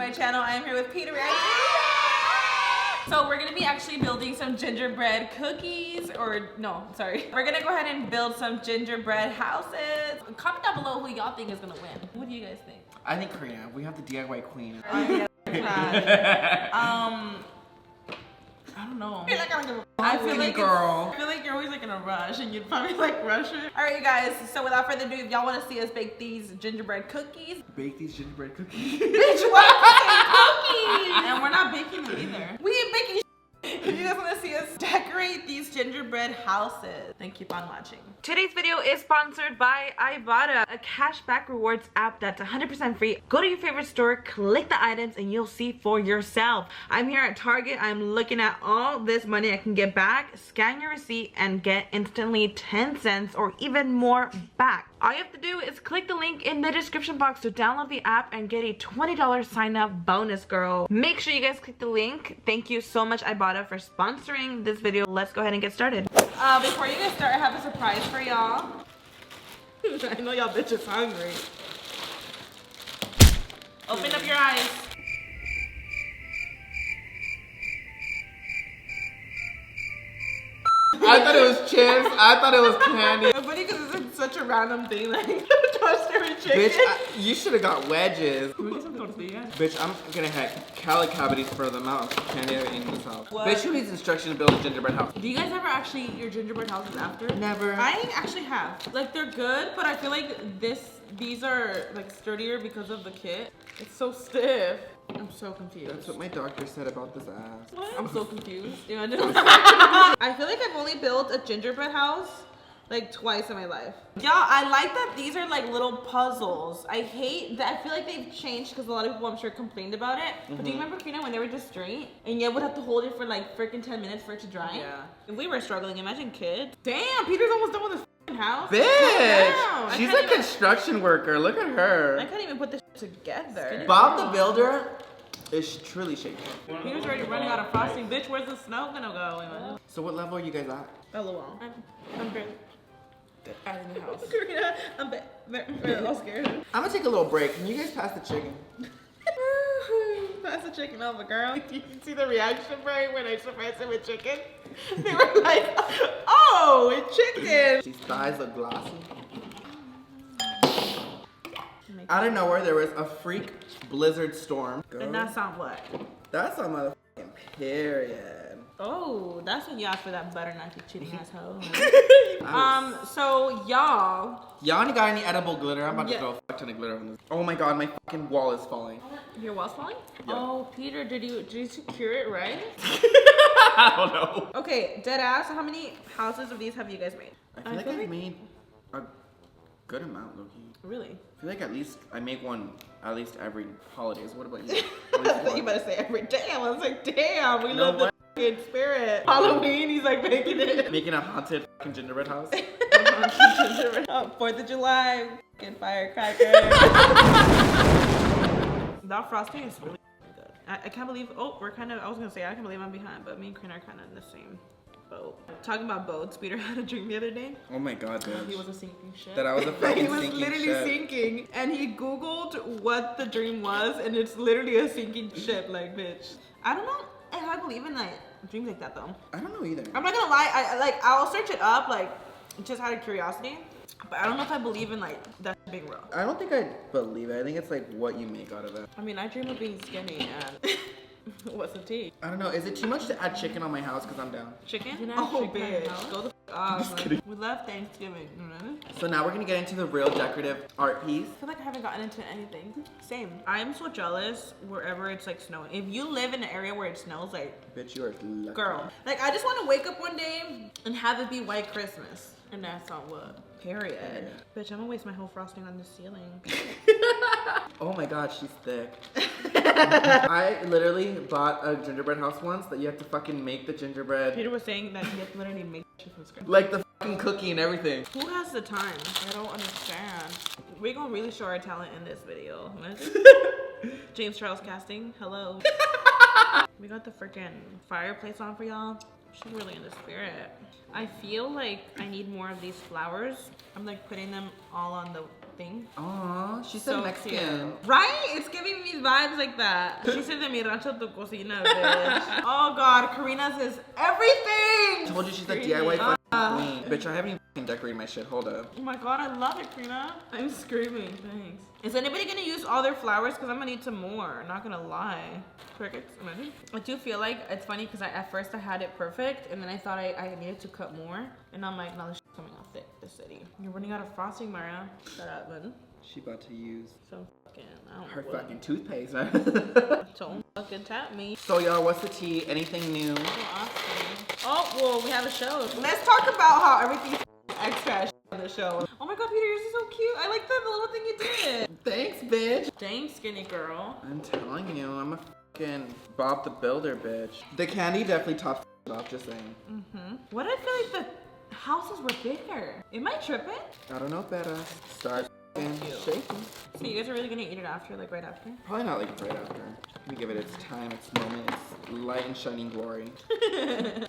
my channel. I am here with Peter. So we're gonna be actually building some gingerbread cookies, or no, sorry. We're gonna go ahead and build some gingerbread houses. Comment down below who y'all think is gonna win. What do you guys think? I think Karina. We have the DIY queen. I don't know. I feel like girl. I feel like you're always like in a rush and you'd probably like rush it. All right, you guys. So without further ado, if y'all want to see us bake these gingerbread cookies, Bake these gingerbread cookies. bitch, what? Cookies. And we're not baking them either. We ain't baking. If you guys want to see us decorate these gingerbread houses, then keep on watching. Today's video is sponsored by Ibotta, a cashback rewards app that's 100% free. Go to your favorite store, click the items, and you'll see for yourself. I'm here at Target. I'm looking at all this money I can get back. Scan your receipt and get instantly 10 cents or even more back. All you have to do is click the link in the description box to download the app and get a $20 sign up bonus, girl. Make sure you guys click the link. Thank you so much, Ibotta, for sponsoring this video. Let's go ahead and get started. Before you guys start, I have a surprise for y'all. I know y'all bitches hungry. Open up your eyes. I thought it was chips. I thought it was candy. It's funny because it's such a random thing, like toaster and chicken. Bitch, you should have got wedges. Can we get some tortillas? Bitch, I'm gonna have cali cavities for the amount of candy I've eaten in this house. What? Bitch, who needs instruction to build a gingerbread house? Do you guys ever actually eat your gingerbread houses after? Never. I actually have. Like, they're good, but I feel like these are like sturdier because of the kit. It's so stiff. I'm so confused. That's what my doctor said about this ass. What? I'm so confused. I feel like I've only built a gingerbread house like twice in my life. Y'all, I like that these are like little puzzles. I hate that. I feel like they've changed because a lot of people, I'm sure, complained about it. But do you remember, Karina, when they were just straight and you would have to hold it for like freaking 10 minutes for it to dry? Yeah. If we were struggling, imagine kids. Damn, Peter's almost done with this house. Bitch! She's a construction worker. Look at her. I can't even put this together. Bob the Builder is truly shaking. Peter's already running out of frosting. Bitch, where's the snow gonna go? So what level are you guys at? LOL. I'm barely in the house. Karina, I'm very scared. I'm gonna take a little break. Can you guys pass the chicken? Pass the chicken over, girl. You can see the reaction, right, when I surprised him with chicken. They were like, oh, it's chicken. These thighs look glossy. Out of nowhere, there was a freak blizzard storm. And that's on what? That's on motherfucking period. Oh, that's when you asked for that butter knife, you cheating asshole. So y'all got any edible glitter? I'm about to throw a fuck ton of glitter on this. Oh my god, my fucking wall is falling. Your wall's falling? Yeah. Oh, Peter, did you secure it right? I don't know. Okay, dead ass, how many houses of these have you guys made? I feel like I've made a good amount, Loki. Really? I feel like at least I make one at least every holidays. What about you? I thought you better say every day. I was like, damn, we love the fucking spirit. Halloween, he's like making it. Making a haunted fucking gingerbread house. 4th of July, fucking firecrackers. That frosting is really good. I can't believe, I was gonna say, I can't believe I'm behind, but me and Karina are kind of in the same boat. Talking about boats, Peter had a dream the other day. Oh my god, bitch. He was a sinking ship. That I was a fucking sinking ship. He was literally sinking. And he Googled what the dream was, and it's literally a sinking ship, like, bitch. I don't know if I believe in like dreams like that though. I don't know either. I'm not gonna lie, I'll search it up, like, just out of curiosity. But I don't know if I believe in like that being real. I don't think I believe it. I think it's like what you make out of it. I mean, I dream of being skinny and what's the tea? I don't know. Is it too much to add chicken on my house? Because I'm down. Chicken? Oh, bitch. Go the f off. Just kidding. We love Thanksgiving. So now we're going to get into the real decorative art piece. I feel like I haven't gotten into anything. Same. I'm so jealous wherever it's like snowing. If you live in an area where it snows, like, bitch, you are lucky. Girl. Like, I just want to wake up one day and have it be white Christmas. And that's on what? Period. Bitch, I'm gonna waste my whole frosting on the ceiling. Oh my god, she's thick. I literally bought a gingerbread house once that you have to fucking make the gingerbread. Peter was saying that you have to literally make shit from scratch. Like the fucking cookie and everything. Who has the time? I don't understand. We're gonna really show our talent in this video. James Charles casting, hello. We got the freaking fireplace on for y'all. She's really in the spirit. I feel like I need more of these flowers. I'm like putting them all on the thing. Aw, she's So so Mexican. cute. Right? It's giving me vibes like that. She said de mi rancho tu cocina, bitch. Oh God, Karina's is everything. I told you she's a DIY fucking queen. Bitch, I haven't even fucking decorated my shit. Hold up. Oh my God, I love it, Karina. I'm screaming. Thanks. Is anybody gonna use all their flowers? Because I'm gonna need some more. Not gonna lie. Crickets, imagine. I do feel like it's funny because at first I had it perfect and then I thought I needed to cut more. And I'm like, no, this shit's coming off thick, the city. You're running out of frosting, Mara. Shut up, man. She about to use So fucking, I don't her know. fucking toothpaste, man. Don't fucking tap me. So y'all, what's the tea? Anything new? Oh, well, we have a show. Let's talk about how everything's extra on the show. Oh my God, Peter, yours is so cute. I like the little thing you did. Thanks, bitch. Dang, skinny girl. I'm telling you, I'm a fucking Bob the Builder, bitch. The candy definitely tops off, just saying. What I feel like the houses were bigger. Am I tripping? I don't know better. Start shaking. So you guys are really gonna eat it after, like right after? Probably not like right after. Let me give it its time, its moment, its light and shining glory.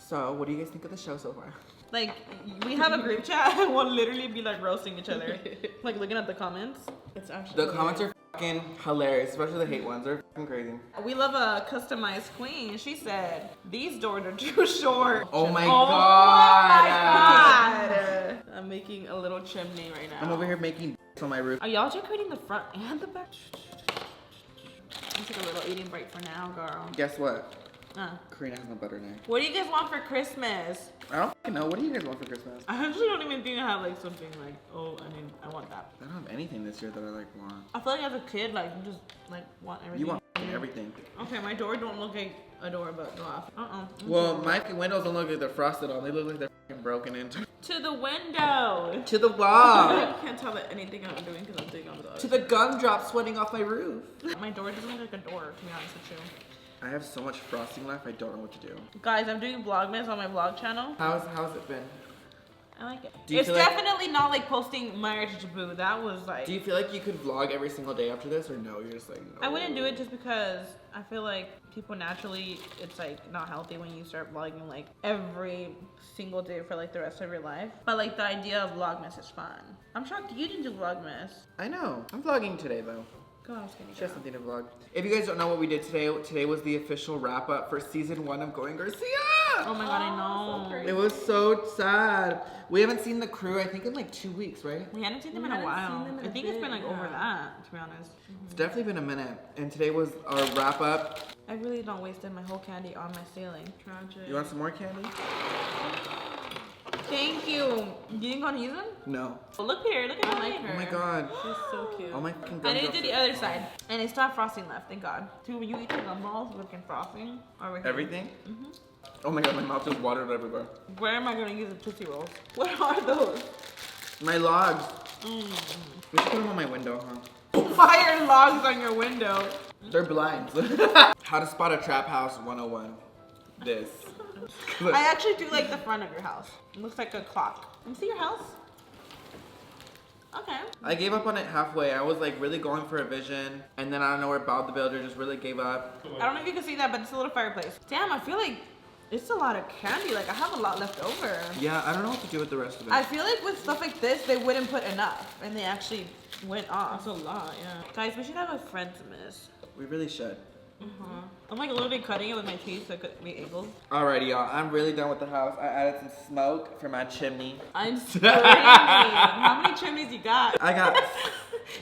So, what do you guys think of the show so far? Like, we have a group chat and we'll literally be like roasting each other. Like looking at the comments. It's actually The comments are fucking hilarious, especially the hate ones. They're fucking crazy. We love a customized queen. She said, these doors are too short. Oh my God. I'm making a little chimney right now. I'm over here making on my roof. Are y'all decorating the front and the back? Let's take a little eating break for now, girl. Guess what? Karina has no butter now. What do you guys want for Christmas? I don't fucking know. What do you guys want for Christmas? I actually don't even think I have like something like, oh, I mean, I want that. I don't have anything this year that I like want. I feel like as a kid, like, you just like want everything. You want everything. Okay, my door don't look like a door, but go off. Well, my windows don't look like they're frosted on. They look like they're fucking broken into. To the window. To the wall. You can't tell that anything I'm doing because I'm doing on the To the gumdrop sweating off my roof. My door doesn't look like a door, to be honest with you. I have so much frosting left, I don't know what to do. Guys, I'm doing Vlogmas on my vlog channel. How's it been? I like it. Do you It's feel like- definitely not like posting Marriage to Boo. That was like... Do you feel like you could vlog every single day after this, or no? You're just like, no. I wouldn't do it just because I feel like people naturally, it's like not healthy when you start vlogging like every single day for like the rest of your life. But like the idea of Vlogmas is fun. I'm shocked you didn't do Vlogmas. I know. I'm vlogging today, though. Go on, skinny Just girl. something to vlog. If you guys don't know what we did today was the official wrap up for season 1 of Going Garcia. Oh my God, I know. It was so sad. We haven't seen the crew, I think, in like 2 weeks, right? We hadn't seen them in a while. I think it's been like over that, to be honest. It's definitely been a minute. And today was our wrap up. I really don't wasted my whole candy on my ceiling. Tragic. You want some more candy? Thank you. You didn't go to use them? No. Oh, look here. Look at her. I like her. Oh my God. She's so cute. Oh my fucking I didn't gumdrops do the are- other side. And they still have frosting left, thank God. Dude, when you eat the gumballs, looking frosting. Over here. Everything? Oh my God, my mouth just watered everywhere. Where am I going to use the Tootsie Rolls? What are those? My logs. We should put them on my window, huh? Fire logs on your window. They're blinds. How to spot a trap house 101. This. I actually do like the front of your house. It looks like a clock. Let me see your house. Okay. I gave up on it halfway. I was like really going for a vision, and then I don't know where Bob the Builder just really gave up. I don't know if you can see that, but it's a little fireplace. Damn, I feel like it's a lot of candy. Like, I have a lot left over. Yeah, I don't know what to do with the rest of it. I feel like with stuff like this, they wouldn't put enough, and they actually went off. That's a lot, yeah. Guys, we should have a friends miss. We really should. I'm like literally cutting it with my teeth so it could be angles. Alrighty, y'all. I'm really done with the house. I added some smoke for my chimney. I'm screaming. How many chimneys you got? I got.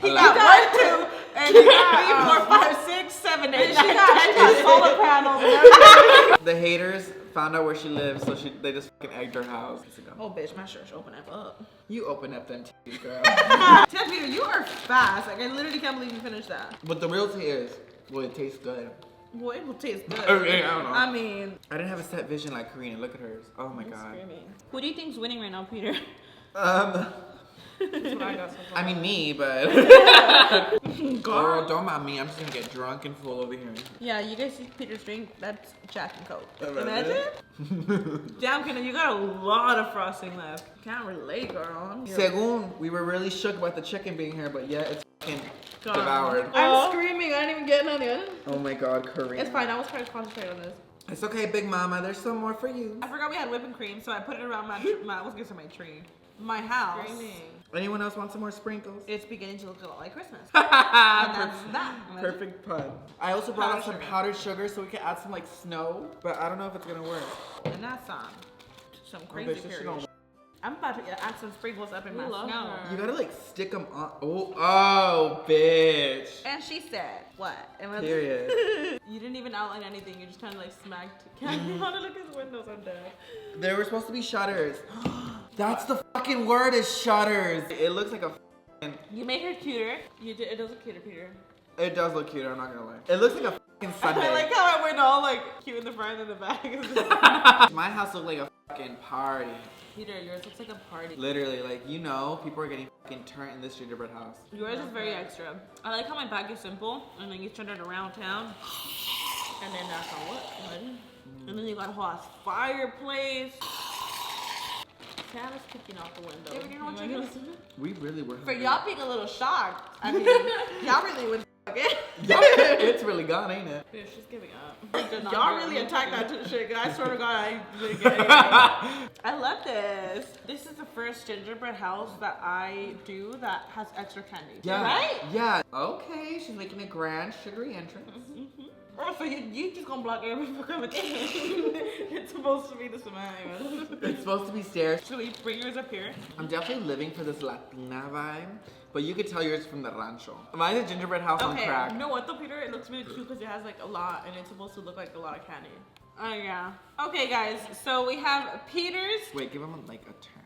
He got 1, 2, and you got 3, 4, 5, 6, 7, 8, 9, 10 solar panels and everything. The haters found out where she lives, so they just fucking egged her house. Oh, bitch, my church open up. You open up them titties, girl. Damn, Peter, you are fast. Like, I literally can't believe you finished that. But the real tea is, well, it tastes good. Well, it will taste good. Okay, I don't know. I mean, I didn't have a set vision like Karina. Look at hers. Oh my God. screaming. Who do you think's winning right now, Peter? That's what I got so far. I mean me, but. Girl, don't mind me. I'm just gonna get drunk and full over here. Yeah, you guys see Peter's drink? That's Jack and Coke. Imagine. Imagine? Damn, Kenna, you got a lot of frosting left. Can't relate, girl. Según, we were really shook about the chicken being here, but yet it's fucking devoured. I'm screaming. I didn't even get none yet. Oh my God, Karina. It's fine. I was trying to concentrate on this. It's okay, Big Mama. There's some more for you. I forgot we had whipping cream, so I put it around my I was gonna say my tree. My house. Anyone else want some more sprinkles? It's beginning to look a lot like Christmas. And that's that. Perfect pun. I also brought out some Powdered sugar. powdered sugar so we can add some like snow, but I don't know if it's gonna work. And that's some crazy bitch, this shit period. don't- I'm about to add some sprinkles up in my snow. You gotta like stick them on. Oh, bitch. And she said, what? Period. You didn't even outline anything. You just kind of like smacked candy on it. Look at his windows. I'm dead. There were supposed to be shutters. That's the fucking word is shutters. It looks like a fucking... You made her cuter. You did. It does look cuter, Peter. It does look cuter, I'm not gonna lie. It looks like a fucking Sunday. I like how I went all like cute in the front and the back. My house looked like a fucking party. Peter, yours looks like a party. Literally, like, you know, people are getting fucking turned in this gingerbread house. Yours is very extra. I like how my bag is simple and then you turn it around town. And then that's all what? And then you got a whole ass fireplace. Santa's kicking out the window. You know what you're gonna We really were. For y'all being a little shocked. I mean, y'all really would it. It's really gone, ain't it? Yeah, she's giving up. Y'all really attacked that shit. I swear to God, I didn't get it. I love this. This is the first gingerbread house that I do that has extra candy. Yeah. Right? Yeah. Okay, she's making a grand sugary entrance. Oh, so you just gonna block every fucking thing. It's supposed to be the cement. It's supposed to be stairs. Should we bring yours up here? I'm definitely living for this Latina vibe, but you could tell yours from the rancho. Mine's a gingerbread house on crack. You know what though, Peter? It looks really cute because it has like a lot and it's supposed to look like a lot of candy. Oh yeah. Okay guys, so we have Peter's. Wait, give him like a turn.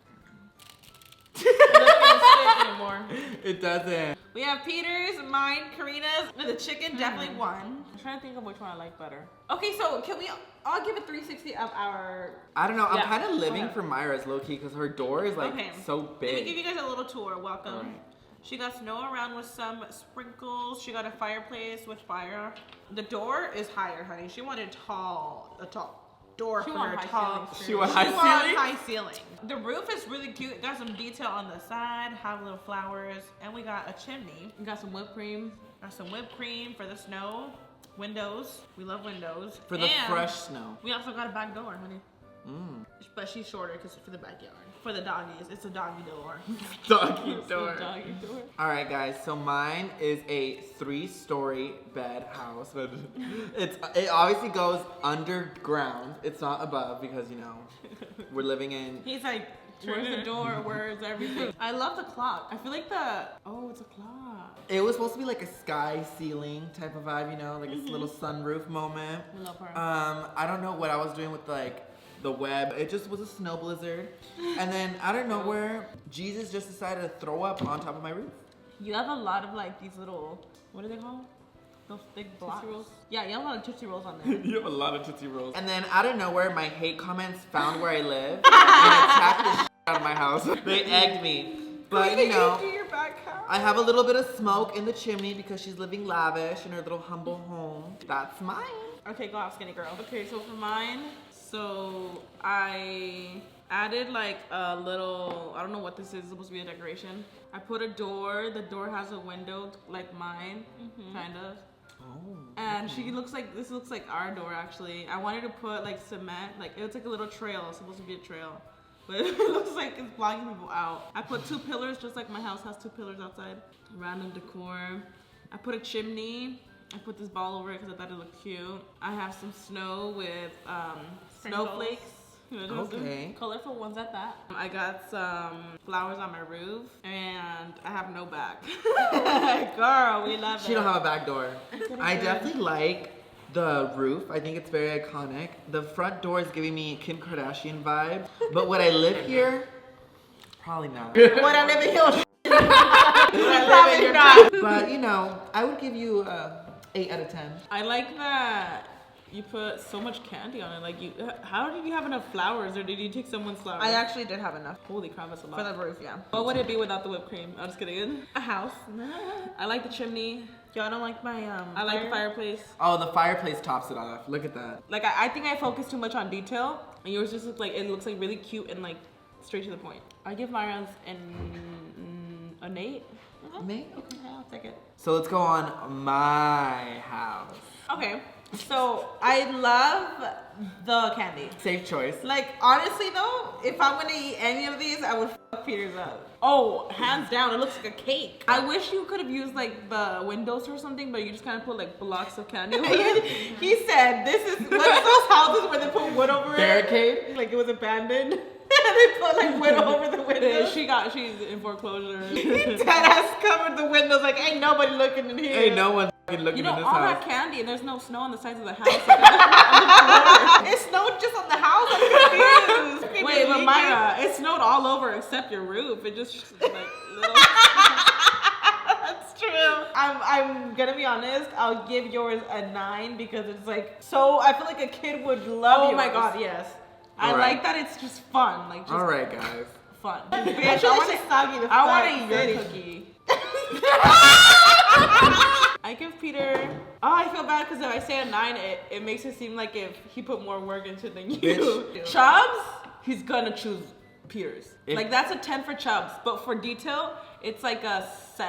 It doesn't stick anymore. It doesn't. We have Peter's, mine, Karina's, and the chicken definitely won. I'm trying to think of which one I like better. Okay, so can we all give a 360 of our... I don't know, I'm Yeah, kind of go living ahead. for Myra's low-key because her door is like so Let me big. give you guys a little tour. Welcome. All right. She got snow around with some sprinkles. She got a fireplace with fire. The door is higher, honey. She wanted a tall door for her tall. She want high ceiling. The roof is really cute. It got some detail on the side, have little flowers, and we got a chimney. We got some whipped cream. Got some whipped cream for the snow. Windows. We love windows. For the fresh snow. We also got a back door, honey. Mm. But she's shorter because it's for the backyard. For the doggies, it's a doggy door. Doggy It's door. a doggy door. All right, guys. So mine is a 3-story bed house. It obviously goes underground. It's not above because you know we're living in. He's like, where's the door? Where's everything? I love the clock. I feel like it's a clock. It was supposed to be like a sky ceiling type of vibe, you know, like this little sunroof moment. I love her. I don't know what I was doing with like the web. It just was a snow blizzard. And then out of nowhere, Jesus just decided to throw up on top of my roof. You have a lot of like these little, what are they called? Those thick blocks. Tootsie Rolls? Yeah, you have a lot of Tootsie Rolls on there. You have a lot of Tootsie Rolls. And then out of nowhere, my hate comments found where I live and attacked the shit out of my house. They egged me. But you know, I have a little bit of smoke in the chimney because she's living lavish in her little humble home. That's mine. Okay, go out, skinny girl. Okay, so for mine, so I added like a little, I don't know what this is, it's supposed to be a decoration. I put a door, the door has a window like mine, kind of. Oh. And she looks like, this looks like our door actually. I wanted to put like cement, like it's like a little trail, it's supposed to be a trail. But it looks like it's blocking people out. I put 2 pillars, just like my house has 2 pillars outside. Random decor. I put a chimney. I put this ball over it because I thought it looked cute. I have some snow with snowflakes. Okay. Colorful ones at that. I got some flowers on my roof and I have no back. Girl, we love it. She don't have a back door. I definitely like the roof. I think it's very iconic. The front door is giving me Kim Kardashian vibe. But would I live here? Probably not. Would I live in here? Probably not. But you know, I would give you 8 out of 10. I like that you put so much candy on it. Like how did you have enough flowers, or did you take someone's flowers? I actually did have enough. Holy crap, that's a lot. For the roof, yeah. What would it be without the whipped cream? I'm just kidding. A house. I like the chimney. Y'all don't like my I like the fireplace. Oh, the fireplace tops it off. Look at that. Like I think I focus too much on detail, and yours just looks like really cute and like straight to the point. I give Myron's an 8. Me? Okay, I'll take it. So let's go on my house. Okay, So I love the candy. Safe choice. Like honestly though, if I'm gonna eat any of these, I would fuck Peter's up. Oh, hands down, it looks like a cake. I wish you could have used like the windows or something, but you just kind of put like blocks of candy over He it. He said, "This is one of those houses where they put wood over Barricade? it, like it was abandoned." They put like wood over the windows. She's in foreclosure. Dead ass covered the windows, like ain't nobody looking in here. Ain't no one fucking looking You know, in this all house. that candy and there's no snow on the sides of the house. It snowed just on the house. I'm confused. Wait, but Myra, it snowed all over except your roof. It just like little. That's true. I'm gonna be honest. I'll give yours a 9 because it's like so. I feel like a kid would love. Oh yours. my god, yes. I Alright. like that it's just fun. Like just All right, guys. fun. Bitch, I want to soggy the I want fuck to eat city. your cookie. I give Peter. Oh, I feel bad because if I say a 9, it makes it seem like if he put more work into than you. Bitch. Chubbs, he's gonna choose Peter's. If- Like that's a 10 for Chubbs, but for detail, it's like a 6.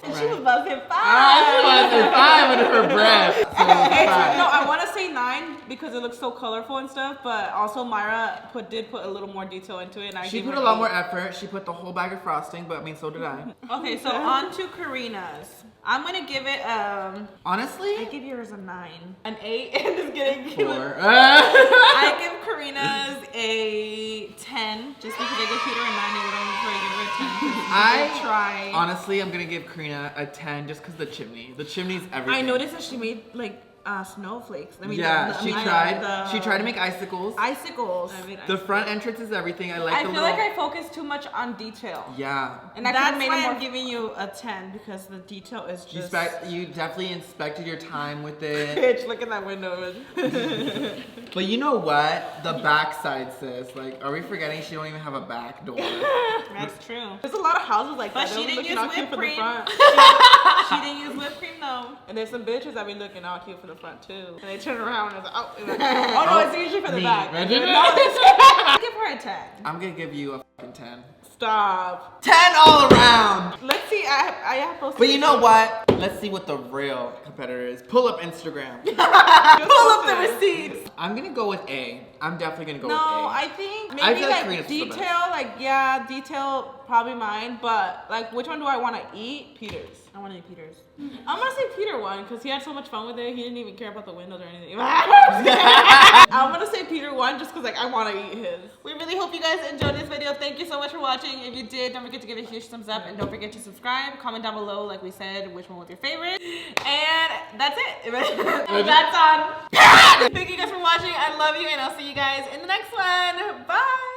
And she was about to say 5. I was 5 under her breath. So No, 5. I want to say 9 because it looks so colorful and stuff, but also Myra did put a little more detail into it. And I She gave put her a lot 8. more effort. She put the whole bag of frosting, but I mean, so did I. Okay, so on to Karina's. I'm gonna give it I Honestly, give yours a 9. An 8. Just kidding. 4. I give Karina's a 10 just because I give Peter a 9 and before I give her a 10. I Try. honestly, I'm gonna give Karina a 10 just because the chimney. The chimney's everything. I noticed that she made like snowflakes. I mean, Yeah, she tried. the She tried to make icicles. icicles. I mean, The front entrance is everything. I like I the feel little. like I focus too much on detail. Yeah. And I That's could've made why it more. I'm giving you a 10 because the detail is just. You definitely inspected your time with it. Bitch, look at that window. But you know what? The back side, sis. Like, are we forgetting she don't even have a back door? That's true. There's a lot of houses like But that. she They didn't be use looking all cute whipped for the cream. front. She didn't use whipped cream though. And there's some bitches that be looking all cute for the front too. And they turn around and it's like, oh no, it's usually for the Me. back. Imagine No, I give her a 10. I'm gonna give you a fucking 10. stop. 10 all around! Let's see. I have posted. But you know what? Let's see what the real competitor is. Pull up Instagram. Pull up the receipts. I'm gonna go with A. I'm definitely gonna go No, with A. I think I maybe feel like like Karina's the best. detail, like yeah, detail probably mine, but like which one do I want to eat? Peter's. I want to eat Peter's. I'm gonna say Peter won because he had so much fun with it. He didn't even care about the windows or anything. I'm gonna say Peter won just because like I want to eat his. We really hope you guys enjoyed this video. Thank you so much for watching. If you did, don't forget to give it a huge thumbs up and don't forget to subscribe. Comment down below, like we said, which one was your favorite. And that's it. That's on. Thank you guys for watching. I love you and I'll see you guys in the next one. Bye.